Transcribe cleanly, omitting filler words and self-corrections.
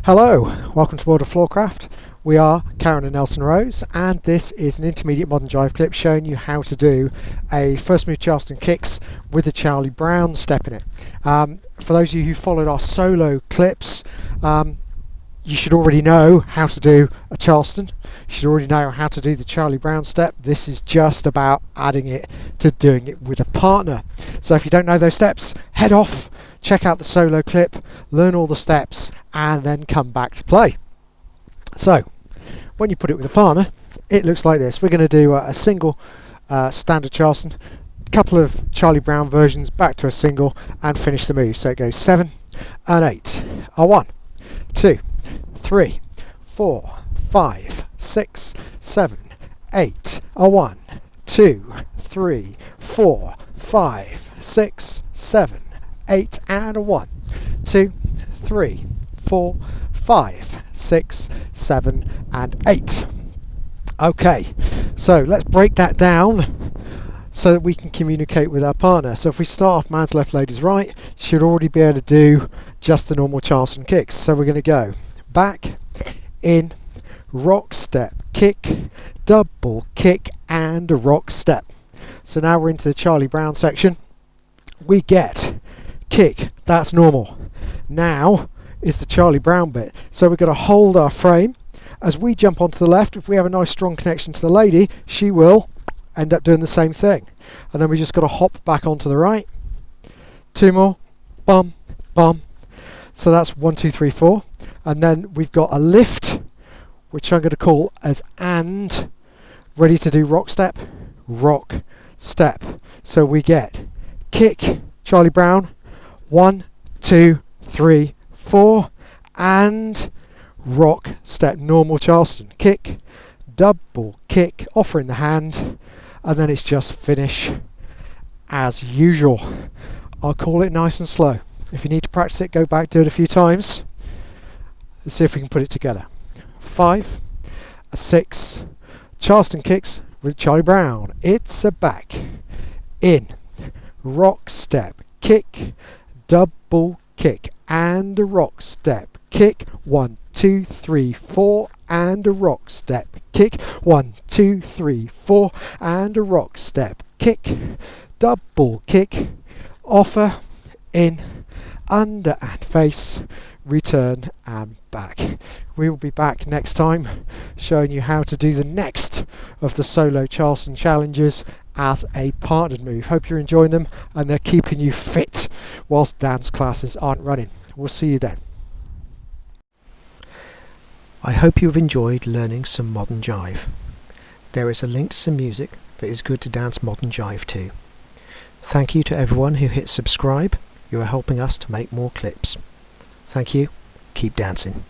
Hello, welcome to World of Floorcraft. We are Karen and Nelson Rose, and this is an Intermediate Modern Jive Clip showing you how to do a First Move Charleston Kicks with a Charlie Brown step in it. For those of you who followed our solo clips, you should already know how to do a Charleston. You should already know how to do the Charlie Brown step. This is just about adding it to doing it with a partner. So if you don't know those steps, head off, check out the solo clip, learn all the steps, and then come back to play. So when you put it with a partner, it looks like this. We're going to do a single standard Charleston, a couple of Charlie Brown versions, back to a single, and finish the move. So it goes 7 and 8. A 1, 2, 3, 4, 5, 6, 7, 8. A 1, 2, 3, 4, 5, 6, 7, 8, and a 1, 2, 3, 4, 5, 6, 7, and 8. Okay, so let's break that down so that we can communicate with our partner. So if we start off man's left, lady's right, should already be able to do just the normal Charleston kicks. So we're going to go back, in, rock step, kick, double kick, and a rock step. So now we're into the Charlie Brown section. We get kick, that's normal. Now is the Charlie Brown bit. So we've got to hold our frame. As we jump onto the left, if we have a nice strong connection to the lady, she will end up doing the same thing. And then we just got to hop back onto the right. 2 more, bum, bum. So that's 1, 2, 3, 4. And then we've got a lift, which I'm going to call as and, ready to do rock step, rock step. So we get kick, Charlie Brown, 1, 2, 3, 4, and rock step, normal Charleston, kick, double kick, offering the hand, and then it's just finish as usual. I'll call it nice and slow. If you need to practice it, go back, do it a few times. Let's see if we can put it together. 5, a 6, Charleston kicks with Charlie Brown. It's a back, in, rock step, kick, double kick, and a rock step, kick, 1, 2, 3, 4, and a rock step, kick, 1, 2, 3, 4, and a rock step, kick, double kick, offer, in, under and face, return and back. We will be back next time showing you how to do the next of the solo Charleston challenges as a partnered move. Hope you're enjoying them and they're keeping you fit whilst dance classes aren't running. We'll see you then. I hope you've enjoyed learning some modern jive. There is a link to some music that is good to dance modern jive to. Thank you to everyone who hit subscribe. You are helping us to make more clips. Thank you. Keep dancing.